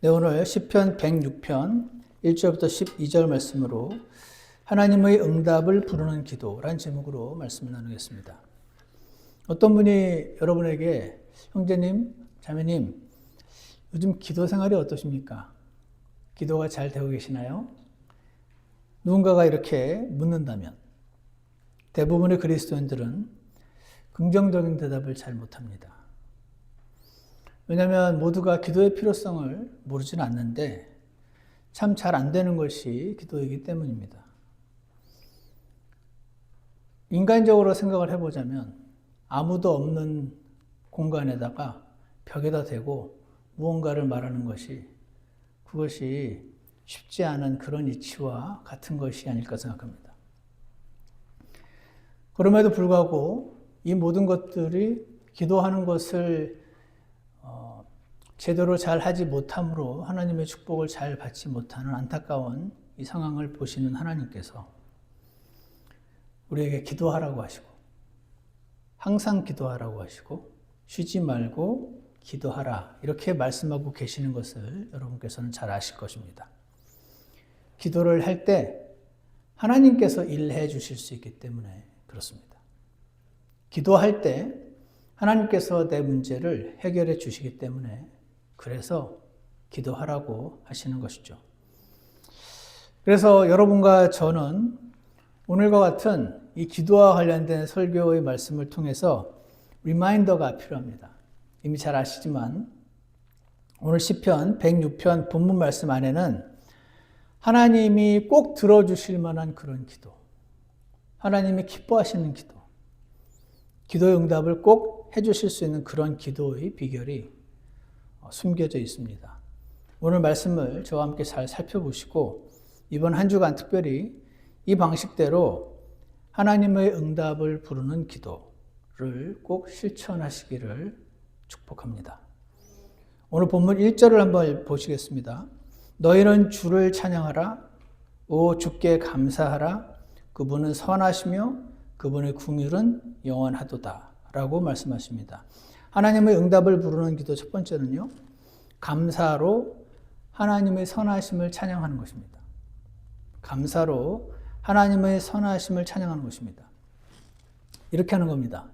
네, 오늘 시편 106편 1절부터 12절 말씀으로 하나님의 응답을 부르는 기도라는 제목으로 말씀을 나누겠습니다. 어떤 분이 여러분에게 형제님, 자매님, 요즘 기도 생활이 어떠십니까? 기도가 잘 되고 계시나요? 누군가가 이렇게 묻는다면 대부분의 그리스도인들은 긍정적인 대답을 잘 못합니다. 왜냐하면 모두가 기도의 필요성을 모르지는 않는데 참 잘 안 되는 것이 기도이기 때문입니다. 인간적으로 생각을 해보자면 아무도 없는 공간에다가 벽에다 대고 무언가를 말하는 것이 그것이 쉽지 않은 그런 이치와 같은 것이 아닐까 생각합니다. 그럼에도 불구하고 이 모든 것들이 기도하는 것을 제대로 잘 하지 못함으로 하나님의 축복을 잘 받지 못하는 안타까운 이 상황을 보시는 하나님께서 우리에게 기도하라고 하시고 항상 기도하라고 하시고 쉬지 말고 기도하라 이렇게 말씀하고 계시는 것을 여러분께서는 잘 아실 것입니다. 기도를 할 때 하나님께서 일해 주실 수 있기 때문에 그렇습니다. 기도할 때 하나님께서 내 문제를 해결해 주시기 때문에 그래서 기도하라고 하시는 것이죠. 그래서 여러분과 저는 오늘과 같은 이 기도와 관련된 설교의 말씀을 통해서 리마인더가 필요합니다. 이미 잘 아시지만 오늘 시편 106편 본문 말씀 안에는 하나님이 꼭 들어주실 만한 그런 기도, 하나님이 기뻐하시는 기도, 기도의 응답을 꼭 해주실 수 있는 그런 기도의 비결이 숨겨져 있습니다. 오늘 말씀을 저와 함께 잘 살펴보시고 이번 한 주간 특별히 이 방식대로 하나님의 응답을 부르는 기도를 꼭 실천하시기를 축복합니다. 오늘 본문 1절을 한번 보시겠습니다. 너희는 주를 찬양하라. 오 주께 감사하라. 그분은 선하시며 그분의 긍휼은 영원하도다. 라고 말씀하십니다. 하나님의 응답을 부르는 기도 첫 번째는요. 감사로 하나님의 선하심을 찬양하는 것입니다. 감사로 하나님의 선하심을 찬양하는 것입니다. 이렇게 하는 겁니다.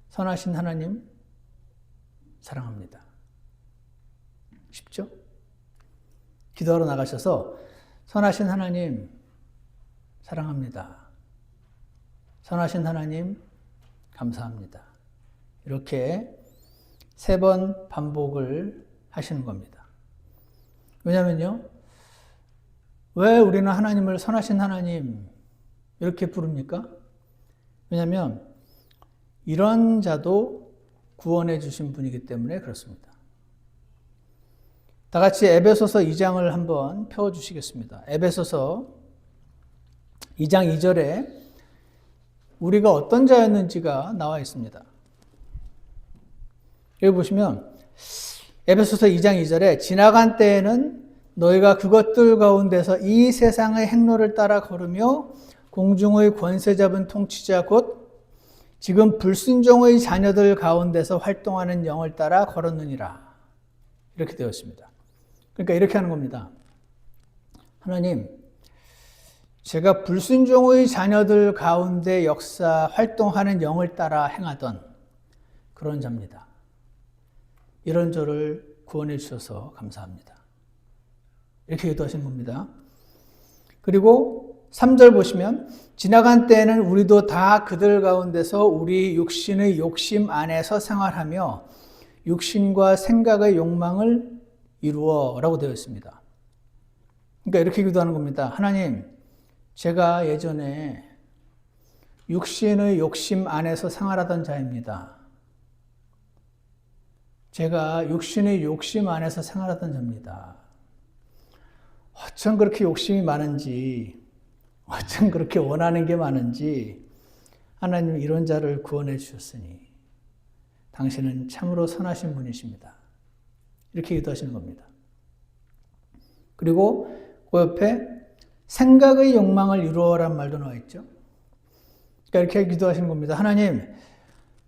선하신 하나님 사랑합니다. 쉽죠? 기도하러 나가셔서 선하신 하나님 사랑합니다. 선하신 하나님 감사합니다. 이렇게 3번 반복을 하시는 겁니다. 왜냐면요. 왜 우리는 하나님을 선하신 하나님 이렇게 부릅니까? 왜냐하면 이런 자도 구원해 주신 분이기 때문에 그렇습니다. 다 같이 에베소서 2장을 한번 펴주시겠습니다. 에베소서 2장 2절에 우리가 어떤 자였는지가 나와 있습니다. 여기 보시면 에베소서 2장 2절에 지나간 때에는 너희가 그것들 가운데서 이 세상의 행로를 따라 걸으며 공중의 권세 잡은 통치자 곧 지금 불순종의 자녀들 가운데서 활동하는 영을 따라 걸었느니라. 이렇게 되어 있습니다. 그러니까 이렇게 하는 겁니다. 하나님, 제가 불순종의 자녀들 가운데 활동하는 영을 따라 행하던 그런 자입니다. 이런 저를 구원해 주셔서 감사합니다. 이렇게 기도하신 겁니다. 그리고 3절 보시면 지나간 때에는 우리도 다 그들 가운데서 우리 육신의 욕심 안에서 생활하며 육신과 생각의 욕망을 이루어 라고 되어 있습니다. 그러니까 이렇게 기도하는 겁니다. 하나님, 제가 예전에 육신의 욕심 안에서 생활하던 자입니다. 제가 육신의 욕심 안에서 생활하던 자입니다. 어쩜 그렇게 욕심이 많은지, 어쩜 그렇게 원하는 게 많은지 하나님 이런 자를 구원해 주셨으니 당신은 참으로 선하신 분이십니다. 이렇게 기도하시는 겁니다. 그리고 그 옆에 생각의 욕망을 이루어란 말도 나와 있죠. 그러니까 이렇게 기도하시는 겁니다. 하나님,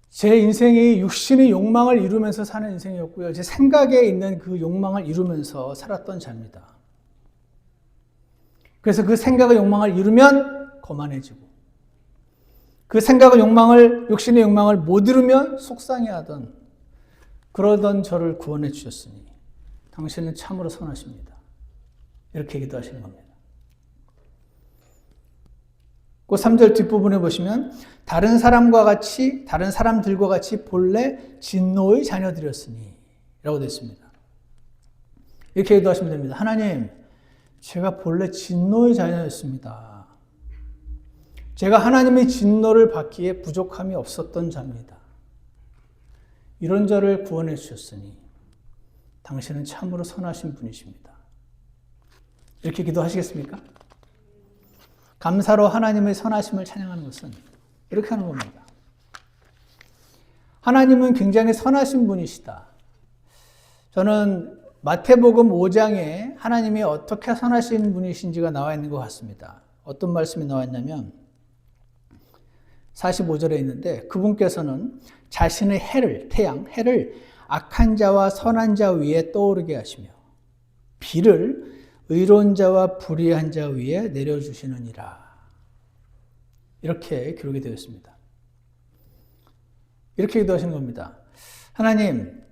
제 인생이 육신의 욕망을 이루면서 사는 인생이었고요. 제 생각에 있는 그 욕망을 이루면서 살았던 자입니다. 그래서 그 생각의 욕망을 이루면 거만해지고, 그 생각의 욕망을, 육신의 욕망을 못 이루면 속상해하던, 그러던 저를 구원해 주셨으니 당신은 참으로 선하십니다. 이렇게 기도하시는 겁니다. 그 3절 뒷부분에 보시면 다른 사람들과 같이 본래 진노의 자녀들이었으니 라고 되어 있습니다. 이렇게 기도하시면 됩니다. 하나님, 제가 본래 진노의 자녀였습니다. 제가 하나님의 진노를 받기에 부족함이 없었던 자입니다. 이런 자를 구원해 주셨으니 당신은 참으로 선하신 분이십니다. 이렇게 기도하시겠습니까? 감사로 하나님의 선하심을 찬양하는 것은 이렇게 하는 겁니다. 하나님은 굉장히 선하신 분이시다. 저는 마태복음 5장에 하나님이 어떻게 선하신 분이신지가 나와 있는 것 같습니다. 어떤 말씀이 나와 있냐면 45절에 있는데 그분께서는 자신의 해를 악한 자와 선한 자 위에 떠오르게 하시며 비를 의로운 자와 불의한 자 위에 내려주시느니라. 이렇게 기록이 되어 있습니다. 이렇게 기도하시는 겁니다. 하나님,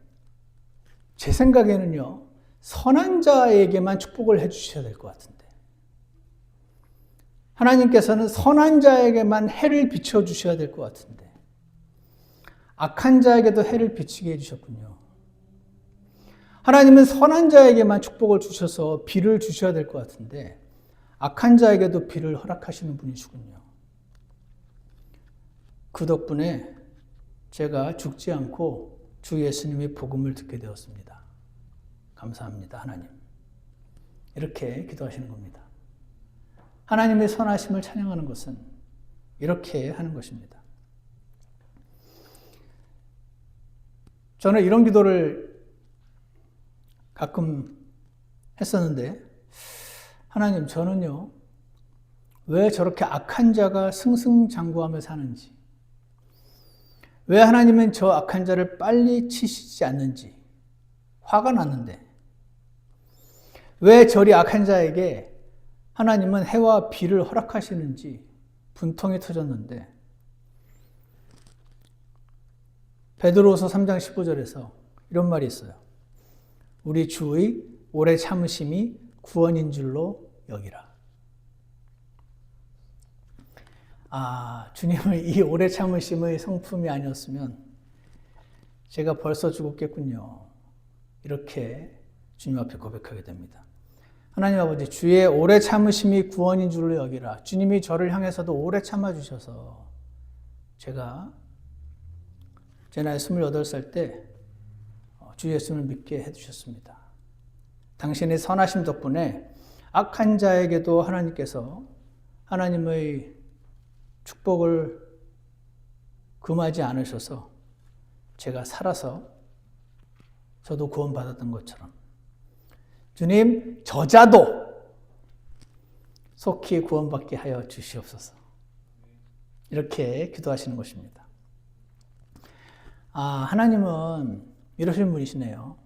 제 생각에는요, 선한 자에게만 축복을 해주셔야 될 것 같은데, 하나님께서는 선한 자에게만 해를 비춰주셔야 될 것 같은데, 악한 자에게도 해를 비치게 해주셨군요. 하나님은 선한 자에게만 축복을 주셔서 비를 주셔야 될 것 같은데 악한 자에게도 비를 허락하시는 분이시군요. 그 덕분에 제가 죽지 않고 주 예수님의 복음을 듣게 되었습니다. 감사합니다, 하나님. 이렇게 기도하시는 겁니다. 하나님의 선하심을 찬양하는 것은 이렇게 하는 것입니다. 저는 이런 기도를 가끔 했었는데, 하나님, 저는요, 왜 저렇게 악한 자가 승승장구하며 사는지, 왜 하나님은 저 악한 자를 빨리 치시지 않는지 화가 났는데, 왜 저리 악한 자에게 하나님은 해와 비를 허락하시는지 분통이 터졌는데, 베드로후서 3장 15절에서 이런 말이 있어요. 우리 주의 오래 참으심이 구원인 줄로 여기라. 주님의 이 오래 참으심의 성품이 아니었으면 제가 벌써 죽었겠군요. 이렇게 주님 앞에 고백하게 됩니다. 하나님 아버지, 주의 오래 참으심이 구원인 줄로 여기라. 주님이 저를 향해서도 오래 참아주셔서 제가 제 나이 28살 때 주 예수를 믿게 해주셨습니다. 당신의 선하심 덕분에 악한 자에게도 하나님께서 하나님의 축복을 금하지 않으셔서 제가 살아서 저도 구원받았던 것처럼 주님, 저자도 속히 구원받게 하여 주시옵소서. 이렇게 기도하시는 것입니다. 하나님은 이러신 분이시네요.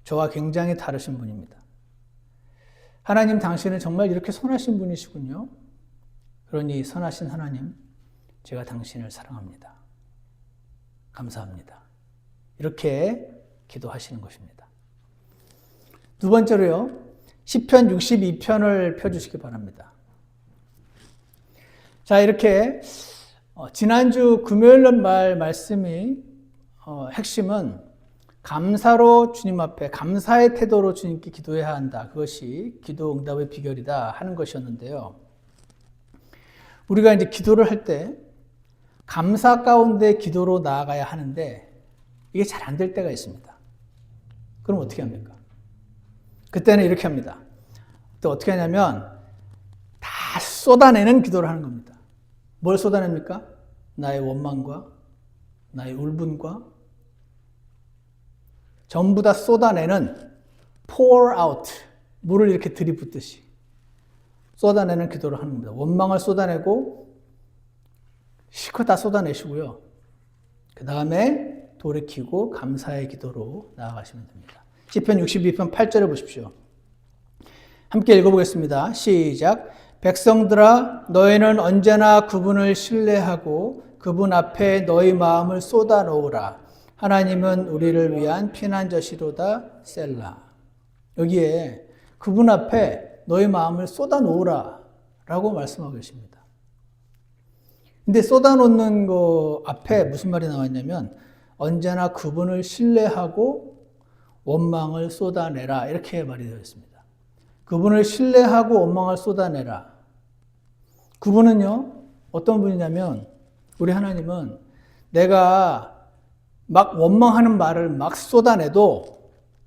저와 굉장히 다르신 분입니다. 하나님, 당신은 정말 이렇게 선하신 분이시군요. 그러니 선하신 하나님, 제가 당신을 사랑합니다. 감사합니다. 이렇게 기도하시는 것입니다. 두 번째로요, 시편 62편을 펴주시기 바랍니다. 자, 이렇게 지난주 금요일 날 말씀이 핵심은 감사로 주님 앞에 감사의 태도로 주님께 기도해야 한다. 그것이 기도 응답의 비결이다 하는 것이었는데요. 우리가 이제 기도를 할 때 감사 가운데 기도로 나아가야 하는데 이게 잘 안 될 때가 있습니다. 그럼 어떻게 합니까? 그때는 이렇게 합니다. 또 어떻게 하냐면 다 쏟아내는 기도를 하는 겁니다. 뭘 쏟아냅니까? 나의 원망과 나의 울분과 전부 다 쏟아내는 pour out, 물을 이렇게 들이붓듯이 쏟아내는 기도를 하는 겁니다. 원망을 쏟아내고 실컷 다 쏟아내시고요. 그 다음에 돌이키고 감사의 기도로 나아가시면 됩니다. 시편 62편 8절에 보십시오. 함께 읽어보겠습니다. 시작. 백성들아 너희는 언제나 그분을 신뢰하고 그분 앞에 너희 마음을 쏟아놓으라. 하나님은 우리를 위한 피난처시로다. 셀라. 여기에 그분 앞에 너희 마음을 쏟아놓으라 라고 말씀하고 계십니다. 근데 쏟아놓는 거 앞에 무슨 말이 나왔냐면 언제나 그분을 신뢰하고 원망을 쏟아내라 이렇게 말이 되어 있습니다. 그분을 신뢰하고 원망을 쏟아내라. 그분은요 어떤 분이냐면 우리 하나님은 내가 막 원망하는 말을 막 쏟아내도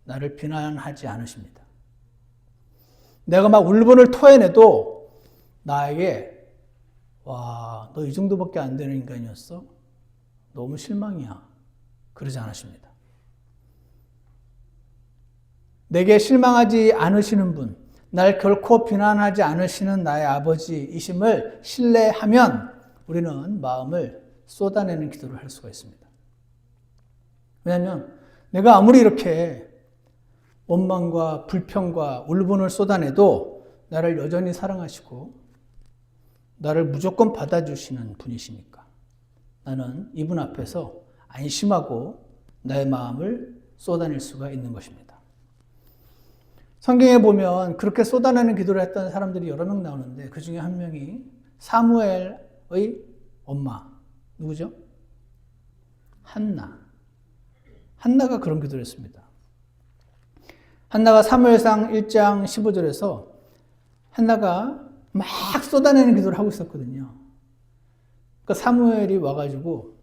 나를 비난하지 않으십니다. 내가 막 울분을 토해내도 나에게 와, 너 이 정도밖에 안 되는 인간이었어? 너무 실망이야. 그러지 않으십니다. 내게 실망하지 않으시는 분, 날 결코 비난하지 않으시는 나의 아버지이심을 신뢰하면 우리는 마음을 쏟아내는 기도를 할 수가 있습니다. 왜냐하면 내가 아무리 이렇게 원망과 불평과 울분을 쏟아내도 나를 여전히 사랑하시고 나를 무조건 받아주시는 분이시니까 나는 이분 앞에서 안심하고 나의 마음을 쏟아낼 수가 있는 것입니다. 성경에 보면 그렇게 쏟아내는 기도를 했던 사람들이 여러 명 나오는데 그 중에 한 명이 사무엘의 엄마 누구죠? 한나. 한나가 그런 기도를 했습니다. 한나가 사무엘상 1장 15절에서 한나가 막 쏟아내는 기도를 하고 있었거든요. 그러니까 사무엘이 와가지고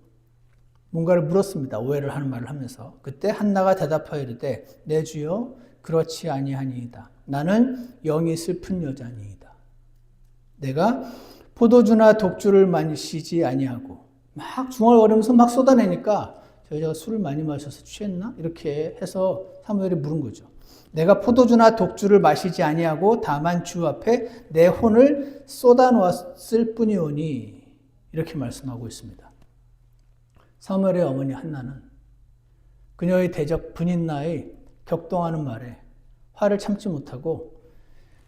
뭔가를 물었습니다. 오해를 하는 말을 하면서. 그때 한나가 대답하여 이르되 내 주여 그렇지 아니하니이다. 나는 영이 슬픈 여자니이다. 내가 포도주나 독주를 마시지 아니하고 막 중얼거리면서 막 쏟아내니까 저 여자가 술을 많이 마셔서 취했나? 이렇게 해서 사무엘이 물은 거죠. 내가 포도주나 독주를 마시지 아니하고 다만 주 앞에 내 혼을 쏟아놓았을 뿐이오니 이렇게 말씀하고 있습니다. 사무엘의 어머니 한나는 그녀의 대적 분인나의 격동하는 말에 화를 참지 못하고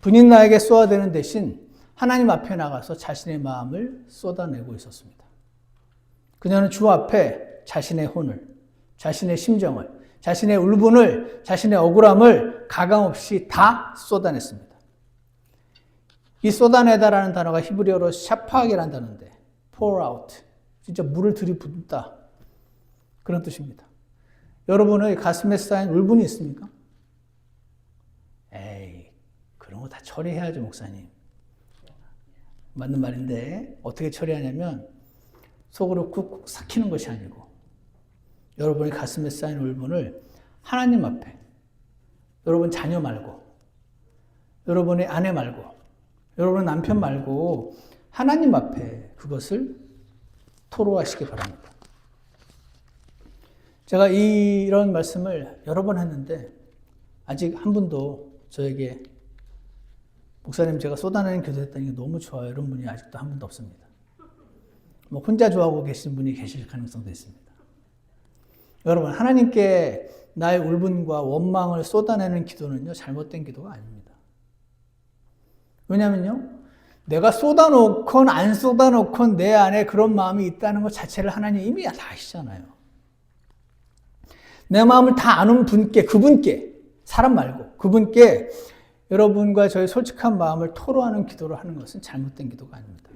분인나에게 쏘아대는 대신 하나님 앞에 나가서 자신의 마음을 쏟아내고 있었습니다. 그녀는 주 앞에 자신의 혼을, 자신의 심정을, 자신의 울분을, 자신의 억울함을 가감없이 다 쏟아냈습니다. 이 쏟아내다라는 단어가 히브리어로 샤파하게라는 단어인데 pour out, 진짜 물을 들이붓다 그런 뜻입니다. 여러분의 가슴에 쌓인 울분이 있습니까? 에이, 그런 거 다 처리해야죠, 목사님. 맞는 말인데 어떻게 처리하냐면 속으로 꾹꾹 삭히는 것이 아니고 여러분의 가슴에 쌓인 울분을 하나님 앞에, 여러분 자녀 말고, 여러분의 아내 말고, 여러분의 남편 말고 하나님 앞에 그것을 토로하시기 바랍니다. 제가 이런 말씀을 여러 번 했는데 아직 한 분도 저에게 목사님 제가 쏟아내는 기도했더니 너무 좋아요. 이런 분이 아직도 한 분도 없습니다. 뭐 혼자 좋아하고 계신 분이 계실 가능성도 있습니다. 여러분 하나님께 나의 울분과 원망을 쏟아내는 기도는요 잘못된 기도가 아닙니다. 왜냐면요 내가 쏟아놓건 안 쏟아놓건 내 안에 그런 마음이 있다는 것 자체를 하나님 이미 다 아시잖아요. 내 마음을 다 아는 분께, 그분께, 사람 말고 그분께 여러분과 저의 솔직한 마음을 토로하는 기도를 하는 것은 잘못된 기도가 아닙니다.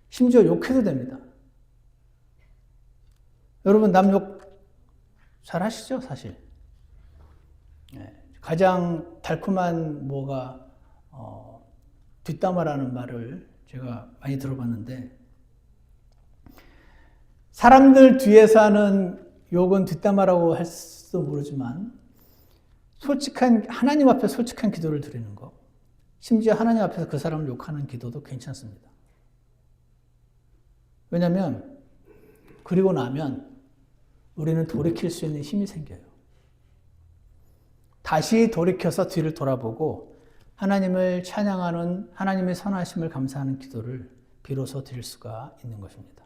심지어 욕해도 됩니다. 여러분 남 욕 잘 하시죠, 사실. 가장 달콤한 뭐가 뒷담화라는 말을 제가 많이 들어봤는데 사람들 뒤에서 하는 욕은 뒷담화라고 할지도 모르지만 솔직한 하나님 앞에 솔직한 기도를 드리는 거, 심지어 하나님 앞에서 그 사람을 욕하는 기도도 괜찮습니다. 왜냐하면 그리고 나면 우리는 돌이킬 수 있는 힘이 생겨요. 다시 돌이켜서 뒤를 돌아보고 하나님을 찬양하는 하나님의 선하심을 감사하는 기도를 비로소 드릴 수가 있는 것입니다.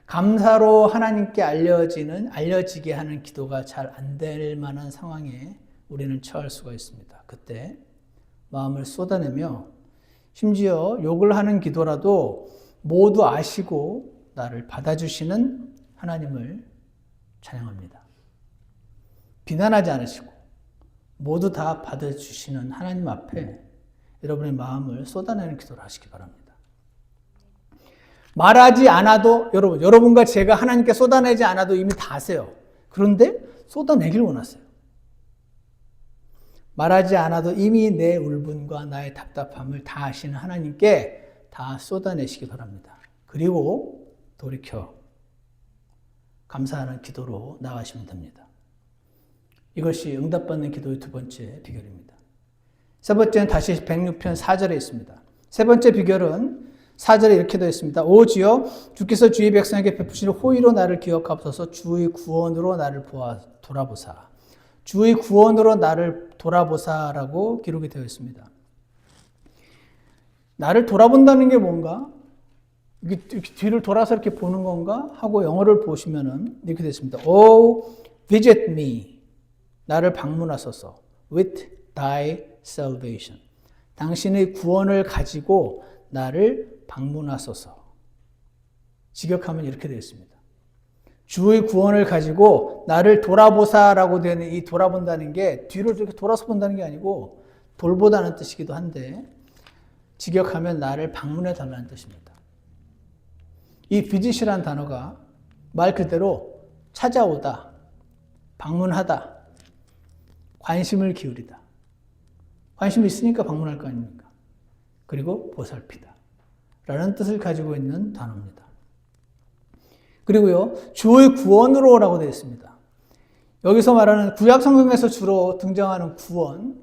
감사로 하나님께 알려지게 하는 기도가 잘 안 될 만한 상황에 우리는 처할 수가 있습니다. 그때 마음을 쏟아내며 심지어 욕을 하는 기도라도 모두 아시고 나를 받아주시는 하나님을 찬양합니다. 비난하지 않으시고 모두 다 받아주시는 하나님 앞에 여러분의 마음을 쏟아내는 기도를 하시기 바랍니다. 말하지 않아도 여러분과 제가 하나님께 쏟아내지 않아도 이미 다 아세요. 그런데 쏟아내길 원하세요. 말하지 않아도 이미 내 울분과 나의 답답함을 다 아시는 하나님께 다 쏟아내시기 바랍니다. 그리고 돌이켜 감사하는 기도로 나가시면 됩니다. 이것이 응답받는 기도의 두 번째 비결입니다. 세 번째는 다시 106편 4절에 있습니다. 세 번째 비결은 4절에 이렇게 되어 있습니다. 오 주여 주께서 주의 백성에게 베푸시는 호의로 나를 기억하옵소서. 주의 구원으로 나를 돌아보사. 주의 구원으로 나를 돌아보사라고 기록이 되어 있습니다. 나를 돌아본다는 게 뭔가? 이렇게 뒤를 돌아서 이렇게 보는 건가? 하고 영어를 보시면은 이렇게 되어 있습니다. Oh, visit me. 나를 방문하소서. With thy salvation. 당신의 구원을 가지고 나를 방문하소서. 직역하면 이렇게 되어 있습니다. 주의 구원을 가지고 나를 돌아보사라고 되는 이 돌아본다는 게 뒤를 이렇게 돌아서 본다는 게 아니고 돌보다는 뜻이기도 한데 직역하면 나를 방문해 달라는 뜻입니다. 이 visit이라는 단어가 말 그대로 찾아오다, 방문하다, 관심을 기울이다. 관심이 있으니까 방문할 거 아닙니까? 그리고 보살피다 라는 뜻을 가지고 있는 단어입니다. 그리고요, 주의 구원으로라고 되어 있습니다. 여기서 말하는 구약 성경에서 주로 등장하는 구원,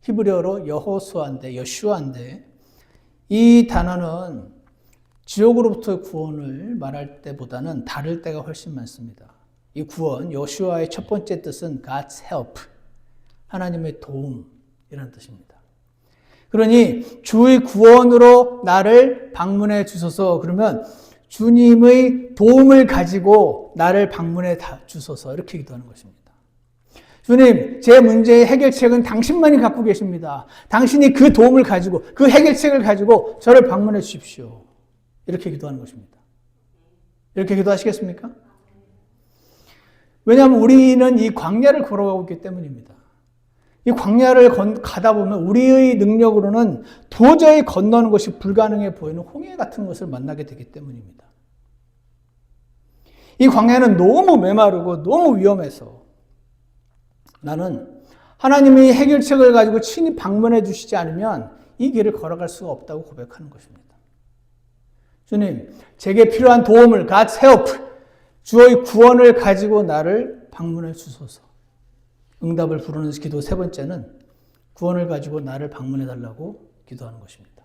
히브리어로 여호슈아인데 이 단어는 지옥으로부터의 구원을 말할 때보다는 다를 때가 훨씬 많습니다. 이 구원, 여호슈아의 첫 번째 뜻은 God's help, 하나님의 도움이라는 뜻입니다. 그러니 주의 구원으로 나를 방문해 주소서. 그러면 주님의 도움을 가지고 나를 방문해 주소서. 이렇게 기도하는 것입니다. 주님, 제 문제의 해결책은 당신만이 갖고 계십니다. 당신이 그 도움을 가지고, 그 해결책을 가지고 저를 방문해 주십시오. 이렇게 기도하는 것입니다. 이렇게 기도하시겠습니까? 왜냐하면 우리는 이 광야를 걸어가고 있기 때문입니다. 이 광야를 가다 보면 우리의 능력으로는 도저히 건너는 것이 불가능해 보이는 홍해 같은 것을 만나게 되기 때문입니다. 이 광야는 너무 메마르고 너무 위험해서 나는 하나님이 해결책을 가지고 친히 방문해 주시지 않으면 이 길을 걸어갈 수가 없다고 고백하는 것입니다. 주님, 제게 필요한 도움을 God's help, 주의 구원을 가지고 나를 방문해 주소서. 응답을 부르는 기도 세 번째는 구원을 가지고 나를 방문해 달라고 기도하는 것입니다.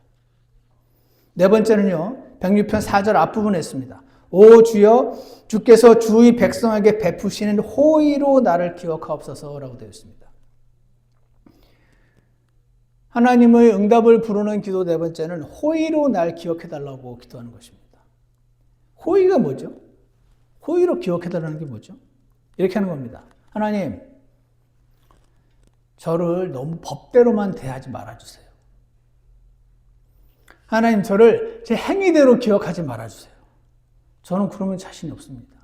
네 번째는요, 106편 4절 앞부분에 있습니다. 오 주여, 주께서 주의 백성에게 베푸시는 호의로 나를 기억하옵소서라고 되어 있습니다. 하나님의 응답을 부르는 기도 네 번째는 호의로 날 기억해 달라고 기도하는 것입니다. 호의가 뭐죠? 호의로 기억해 달라는 게 뭐죠? 이렇게 하는 겁니다. 하나님, 저를 너무 법대로만 대하지 말아주세요. 하나님, 저를 제 행위대로 기억하지 말아주세요. 저는 그러면 자신이 없습니다.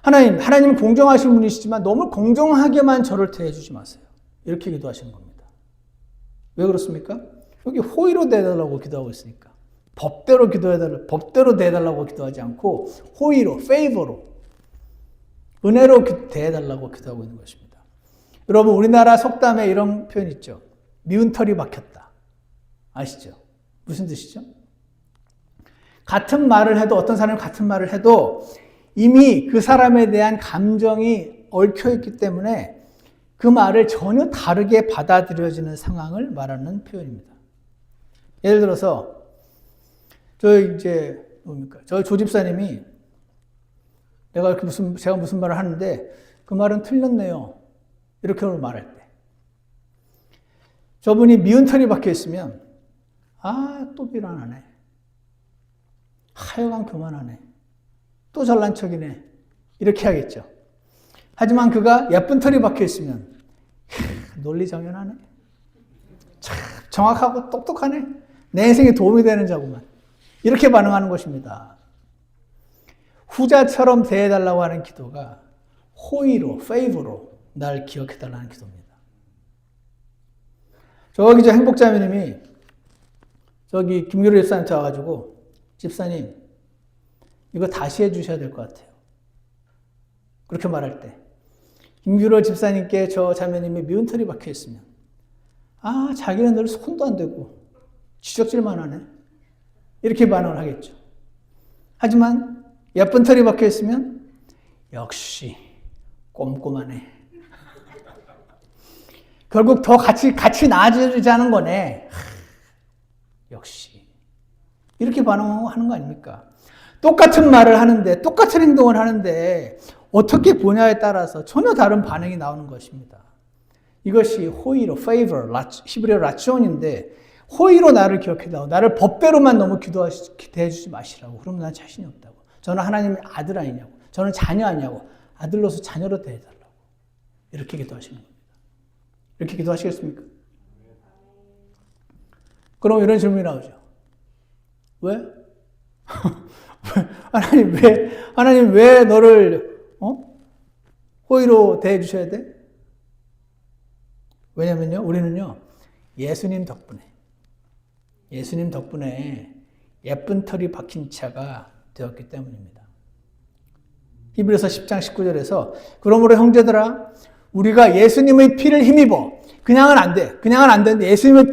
하나님은 공정하신 분이시지만 너무 공정하게만 저를 대해주지 마세요. 이렇게 기도하시는 겁니다. 왜 그렇습니까? 여기 호의로 대해달라고 기도하고 있으니까. 법대로 대해달라고 기도하지 않고 호의로, favor로, 은혜로 대해달라고 기도하고 있는 것입니다. 여러분, 우리나라 속담에 이런 표현 있죠. 미운 털이 박혔다. 아시죠? 무슨 뜻이죠? 같은 말을 해도, 어떤 사람이 같은 말을 해도 이미 그 사람에 대한 감정이 얽혀있기 때문에 그 말을 전혀 다르게 받아들여지는 상황을 말하는 표현입니다. 예를 들어서, 저희 조 집사님이 제가 무슨 말을 하는데 그 말은 틀렸네요. 이렇게 말할 때. 저분이 미운 털이 박혀 있으면 또 비난하네. 하여간 그만하네. 또 잘난 척이네. 이렇게 하겠죠. 하지만 그가 예쁜 털이 박혀 있으면 논리정연하네. 참 정확하고 똑똑하네. 내 인생에 도움이 되는 자구만. 이렇게 반응하는 것입니다. 후자처럼 대해달라고 하는 기도가 호의로, 페이버로 날 기억해달라는 기도입니다. 저기 저 행복자매님이 저기 김규리 집사님한테 와가지고 집사님 이거 다시 해주셔야 될 것 같아요. 그렇게 말할 때 김규리 집사님께 저 자매님이 미운 털이 박혀 있으면 자기는 늘 손도 안 대고 지적질만 하네. 이렇게 반응을 하겠죠. 하지만 예쁜 털이 박혀 있으면 역시 꼼꼼하네. 결국 더 같이 나아지자는 거네. 역시. 이렇게 반응하는 거 아닙니까? 똑같은 말을 하는데, 똑같은 행동을 하는데, 어떻게 보냐에 따라서 전혀 다른 반응이 나오는 것입니다. 이것이 호의로, favor, 히브리어 라치온인데, 호의로 나를 기억해달라고, 나를 법대로만 너무 대해주지 마시라고. 그러면 난 자신이 없다고. 저는 하나님의 아들 아니냐고. 저는 자녀 아니냐고. 아들로서 자녀로 대해달라고. 이렇게 기도하시는 겁니다. 이렇게 기도하시겠습니까? 그럼 이런 질문이 나오죠. 왜? 하나님 왜 너를 호의로 대해 주셔야 돼? 왜냐면요, 우리는요, 예수님 덕분에 예쁜 털이 박힌 차가 되었기 때문입니다. 히브리서 10장 19절에서 그러므로 형제들아 우리가 예수님의 피를 힘입어 그냥은 안 되는데 예수님의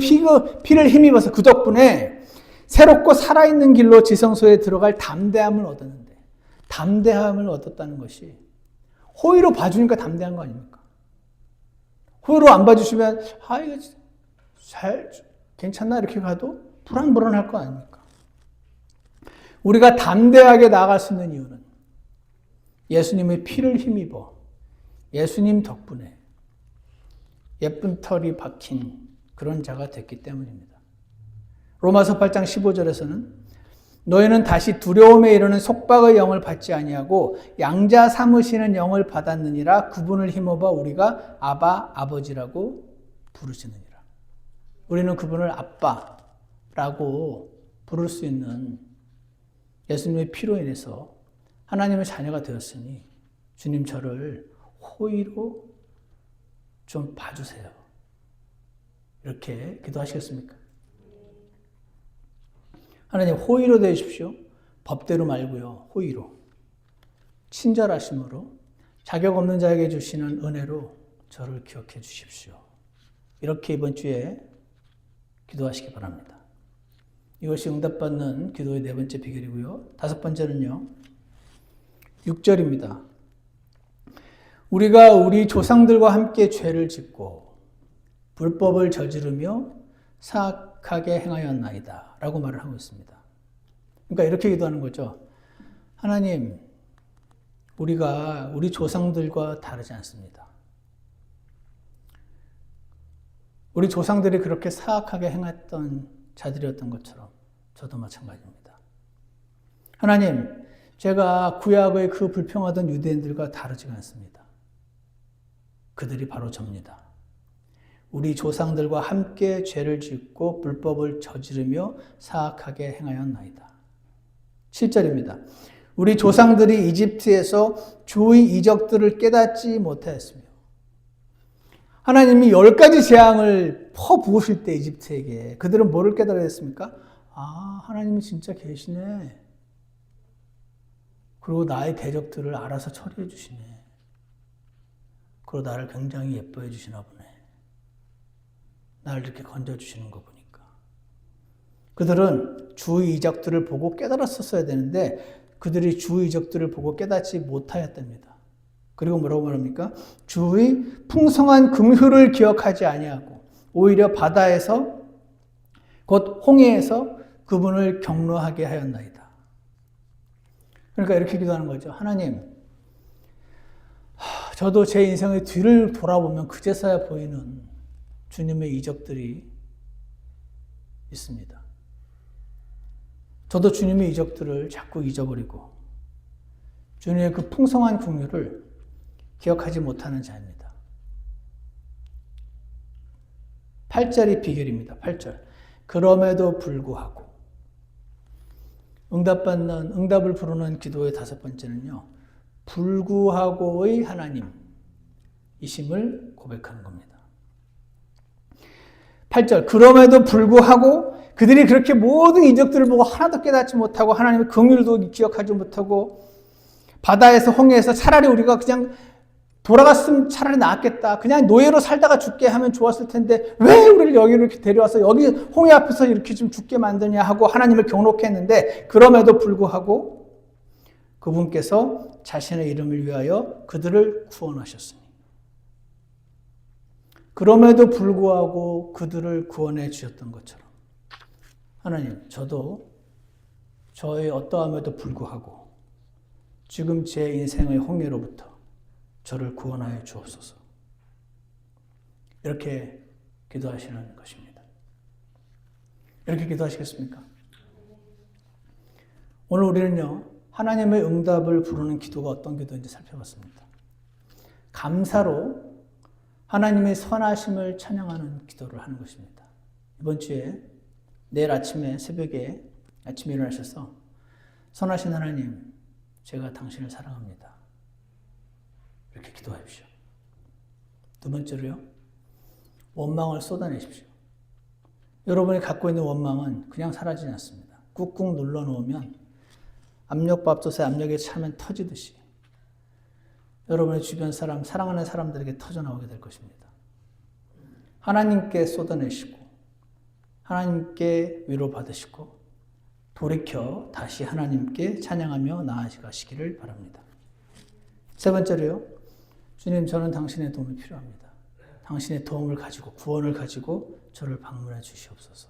피를 힘입어서 그 덕분에 새롭고 살아있는 길로 지성소에 들어갈 담대함을 얻었는데 담대함을 얻었다는 것이 호의로 봐주니까 담대한 거 아닙니까? 호의로 안 봐주시면 이거 괜찮나 이렇게 가도 불안할 거 아닙니까? 우리가 담대하게 나아갈 수 있는 이유는 예수님의 피를 힘입어 예수님 덕분에 예쁜 털이 박힌 그런 자가 됐기 때문입니다. 로마서 8장 15절에서는 너희는 다시 두려움에 이르는 속박의 영을 받지 아니하고 양자 삼으시는 영을 받았느니라 그분을 힘입어 우리가 아버지라고 부르시느니라. 우리는 그분을 아빠라고 부를 수 있는 예수님의 피로 인해서 하나님의 자녀가 되었으니 주님 저를 호의로 좀 봐주세요. 이렇게 기도하시겠습니까? 하나님 호의로 되십시오. 법대로 말고요. 호의로. 친절하심으로 자격 없는 자에게 주시는 은혜로 저를 기억해 주십시오. 이렇게 이번 주에 기도하시기 바랍니다. 이것이 응답받는 기도의 네 번째 비결이고요. 다섯 번째는요. 6절입니다. 우리가 우리 조상들과 함께 죄를 짓고 불법을 저지르며 사악하게 행하였나이다 라고 말을 하고 있습니다. 그러니까 이렇게 기도하는 거죠. 하나님, 우리가 우리 조상들과 다르지 않습니다. 우리 조상들이 그렇게 사악하게 행했던 자들이었던 것처럼 저도 마찬가지입니다. 하나님, 제가 구약의 그 불평하던 유대인들과 다르지가 않습니다. 그들이 바로 접니다. 우리 조상들과 함께 죄를 짓고 불법을 저지르며 사악하게 행하였나이다. 7절입니다. 우리 조상들이 이집트에서 주의 이적들을 깨닫지 못하였으며 하나님이 10가지 재앙을 퍼부으실 때 이집트에게 그들은 뭐를 깨달아야 했습니까? 하나님이 진짜 계시네. 그리고 나의 대적들을 알아서 처리해 주시네. 그리고 나를 굉장히 예뻐해 주시나 보네. 나를 이렇게 건져주시는 거 보니까. 그들은 주의 이적들을 보고 깨달았었어야 되는데 그들이 주의 이적들을 보고 깨닫지 못하였답니다. 그리고 뭐라고 말합니까? 주의 풍성한 긍휼을 기억하지 아니하고 오히려 바다에서 곧 홍해에서 그분을 경노하게 하였나이다. 그러니까 이렇게 기도하는 거죠. 하나님, 저도 제 인생의 뒤를 돌아보면 그제서야 보이는 주님의 이적들이 있습니다. 저도 주님의 이적들을 자꾸 잊어버리고 주님의 그 풍성한 긍휼을 기억하지 못하는 자입니다. 8절이 비결입니다. 8절. 그럼에도 불구하고 응답을 부르는 기도의 5번째는요. 불구하고의 하나님이심을 고백하는 겁니다. 8절. 그럼에도 불구하고 그들이 그렇게 모든 이적들을 보고 하나도 깨닫지 못하고 하나님의 긍휼도 기억하지 못하고 바다에서 홍해에서 차라리 우리가 그냥 돌아갔으면 차라리 나았겠다. 그냥 노예로 살다가 죽게 하면 좋았을 텐데 왜 우리를 여기로 이렇게 데려와서 여기 홍해 앞에서 이렇게 좀 죽게 만드냐 하고 하나님을 경록해 했는데 그럼에도 불구하고 그분께서 자신의 이름을 위하여 그들을 구원하셨으니 그럼에도 불구하고 그들을 구원해 주셨던 것처럼 하나님, 저도 저의 어떠함에도 불구하고 지금 제 인생의 홍해로부터 저를 구원하여 주옵소서. 이렇게 기도하시는 것입니다. 이렇게 기도하시겠습니까? 오늘 우리는요, 하나님의 응답을 부르는 기도가 어떤 기도인지 살펴봤습니다. 감사로 하나님의 선하심을 찬양하는 기도를 하는 것입니다. 이번 주에 내일 아침에 새벽에 아침에 일어나셔서 선하신 하나님, 제가 당신을 사랑합니다. 이렇게 기도하십시오. 두 번째로요. 원망을 쏟아내십시오. 여러분이 갖고 있는 원망은 그냥 사라지지 않습니다. 꾹꾹 눌러놓으면 압력밥솥에 압력에 차면 터지듯이 여러분의 주변 사람, 사랑하는 사람들에게 터져나오게 될 것입니다. 하나님께 쏟아내시고 하나님께 위로받으시고 돌이켜 다시 하나님께 찬양하며 나아가시기를 바랍니다. 세 번째로요. 주님, 저는 당신의 도움이 필요합니다. 당신의 도움을 가지고 구원을 가지고 저를 방문해 주시옵소서.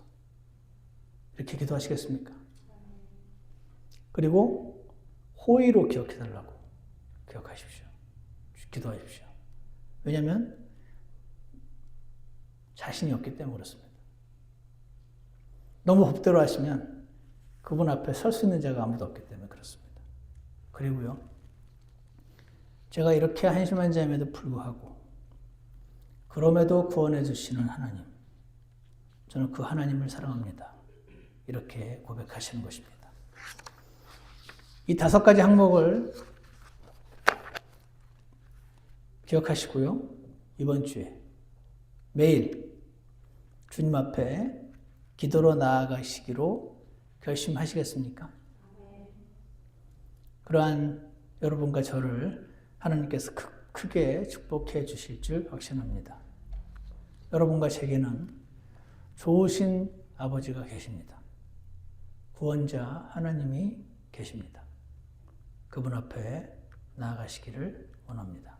이렇게 기도하시겠습니까? 그리고 호의로 기억해달라고 기억하십시오. 기도하십시오. 왜냐하면 자신이 없기 때문에 그렇습니다. 너무 법대로 하시면 그분 앞에 설 수 있는 자가 아무도 없기 때문에 그렇습니다. 그리고요. 제가 이렇게 한심한 자임에도 불구하고 그럼에도 구원해 주시는 하나님, 저는 그 하나님을 사랑합니다. 이렇게 고백하시는 것입니다. 이 5가지 항목을 기억하시고요. 이번 주에 매일 주님 앞에 기도로 나아가시기로 결심하시겠습니까? 그러한 여러분과 저를 하나님께서 크게 축복해 주실 줄 확신합니다. 여러분과 제게는 좋으신 아버지가 계십니다. 구원자 하나님이 계십니다. 그분 앞에 나아가시기를 원합니다.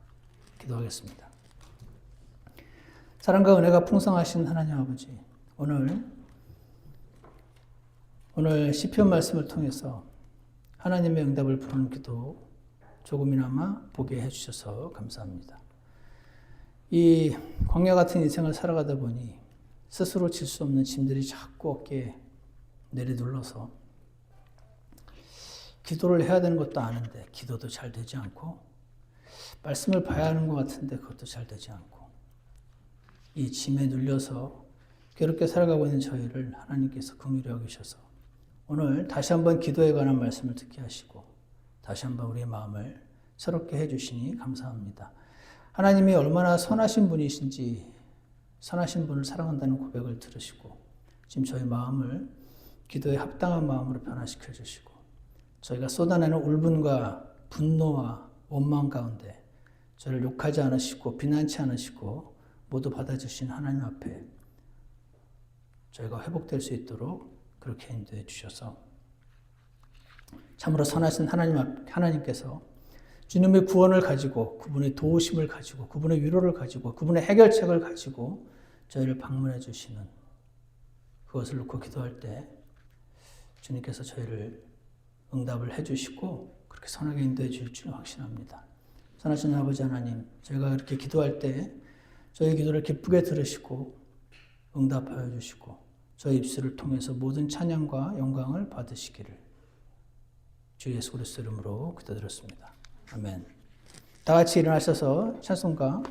기도하겠습니다. 사랑과 은혜가 풍성하신 하나님 아버지, 오늘 시편 말씀을 통해서 하나님의 응답을 부르는 기도 조금이나마 보게 해주셔서 감사합니다. 이 광야 같은 인생을 살아가다 보니 스스로 질 수 없는 짐들이 자꾸 어깨에 내리둘러서 기도를 해야 되는 것도 아는데 기도도 잘 되지 않고 말씀을 봐야 하는 것 같은데 그것도 잘 되지 않고 이 짐에 눌려서 괴롭게 살아가고 있는 저희를 하나님께서 긍휼히 여기셔서 오늘 다시 한번 기도에 관한 말씀을 듣게 하시고 다시 한번 우리의 마음을 새롭게 해주시니 감사합니다. 하나님이 얼마나 선하신 분이신지 선하신 분을 사랑한다는 고백을 들으시고 지금 저희 마음을 기도에 합당한 마음으로 변화시켜 주시고 저희가 쏟아내는 울분과 분노와 원망 가운데 저를 욕하지 않으시고 비난치 않으시고 모두 받아주신 하나님 앞에 저희가 회복될 수 있도록 그렇게 인도해 주셔서 참으로 선하신 하나님께서 주님의 구원을 가지고 그분의 도우심을 가지고 그분의 위로를 가지고 그분의 해결책을 가지고 저희를 방문해 주시는 그것을 놓고 기도할 때 주님께서 저희를 응답을 해 주시고 그렇게 선하게 인도해 주실 줄 확신합니다. 선하신 아버지 하나님, 저희가 그렇게 기도할 때 저희 기도를 기쁘게 들으시고 응답하여 주시고 저희 입술을 통해서 모든 찬양과 영광을 받으시기를 주 예수 그리스도 이름으로 기도드렸습니다. 아멘. 다 같이 일어나셔서 찬송가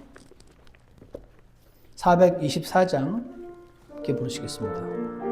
424장 함께 부르시겠습니다.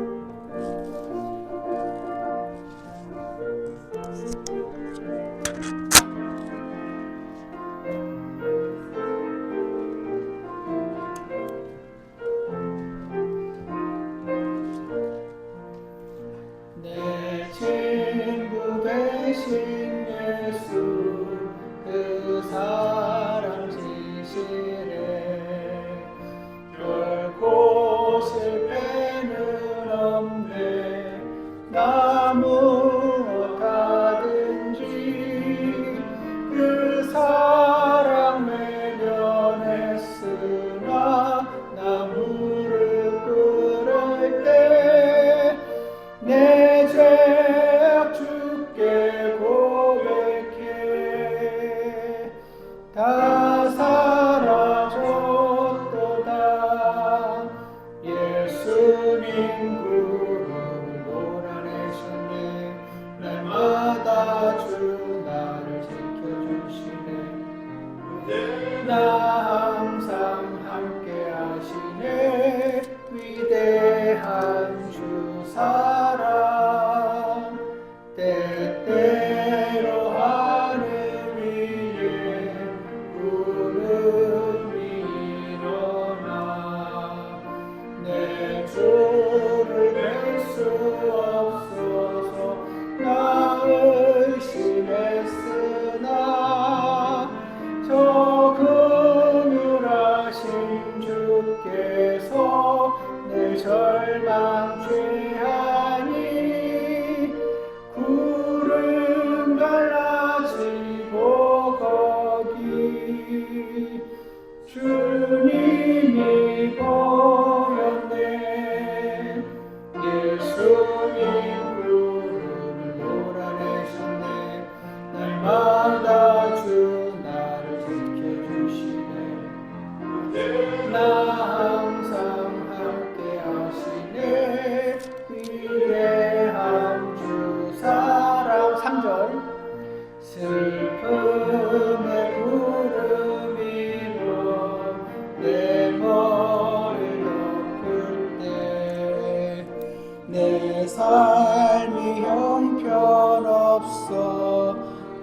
내 삶이 형편없어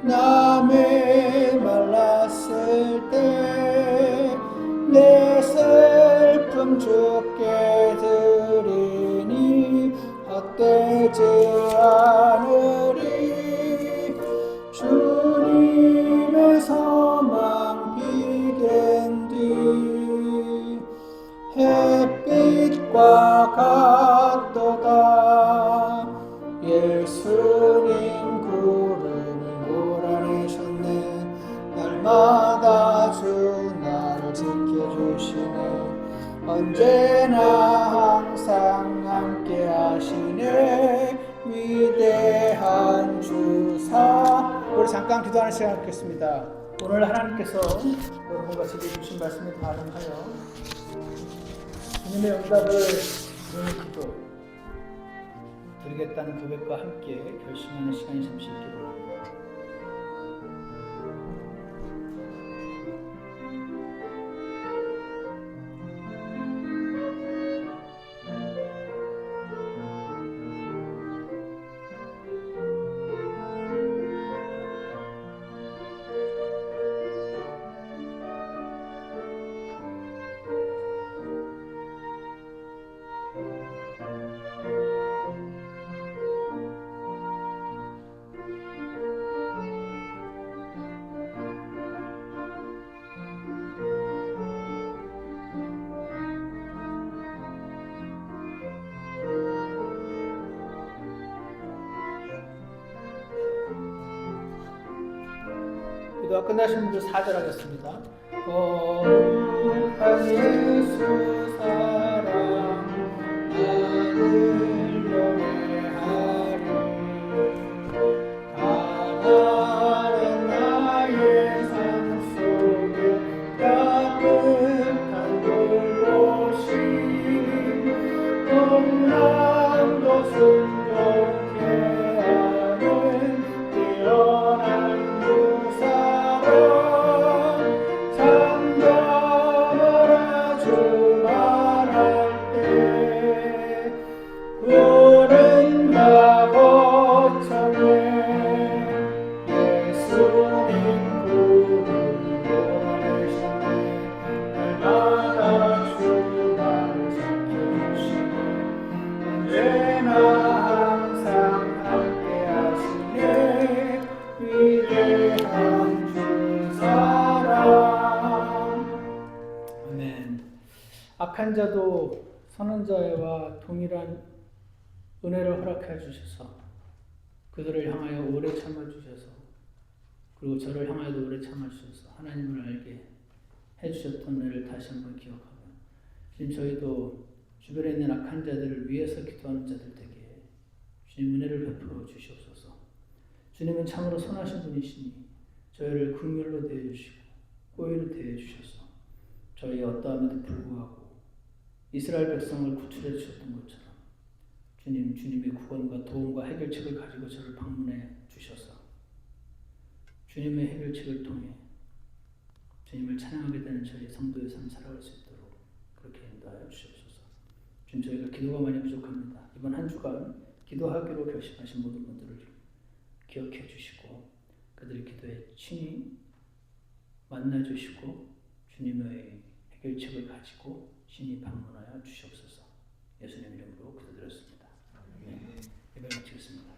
남의 말랐을 때 내 슬픔 주께 드리니 헛되지 않으리 주님의 소망 비된뒤 햇빛과 같도다 예수님 구름을 몰아내셨네 날마다 주 나를 지켜주시네 언제나 항상 함께 하시네 위대한 주사 우리 잠깐 기도하는 시간 갖겠습니다. 오늘 하나님께서 여러분과 제게 주신 말씀을 반응하여 주님의 응답을 드리는 기도 드리겠다는 고백과 함께 결심하는 시간이 잠시 있기를 바랍니다. 기도가 끝나신 분들 4절 하겠습니다. 거룩한 예수 사랑 나를 노래하리 가난한 나의 삶 속에 따뜻한 돌보심 악한 자도 선한 자와 동일한 은혜를 허락해 주셔서 그들을 향하여 오래 참아 주셔서 그리고 저를 향하여도 오래 참아 주셔서 하나님을 알게 해주셨던 은혜를 다시 한번 기억하며 주님 저희도 주변에 있는 악한 자들을 위해서 기도하는 자들 되게 주님 은혜를 베풀어 주시옵소서. 주님은 참으로 선하신 분이시니 저희를 긍휼로 대해주시고 호의로 대해주셔서 저희의 어떠함에도 불구하고 이스라엘 백성을 구출해 주셨던 것처럼 주님의 구원과 도움과 해결책을 가지고 저를 방문해 주셔서 주님의 해결책을 통해 주님을 찬양하게 되는 저희 성도의 삶 살아갈 수 있도록 그렇게 인도하여 주시옵소서. 주님 저희가 기도가 많이 부족합니다. 이번 한 주간 기도하기로 결심하신 모든 분들을 기억해 주시고 그들의 기도에 친히 만나 주시고 주님의 해결책을 가지고 신이 방문하여 주시옵소서. 예수님 이름으로 기도드렸습니다. 예배 마치겠습니다.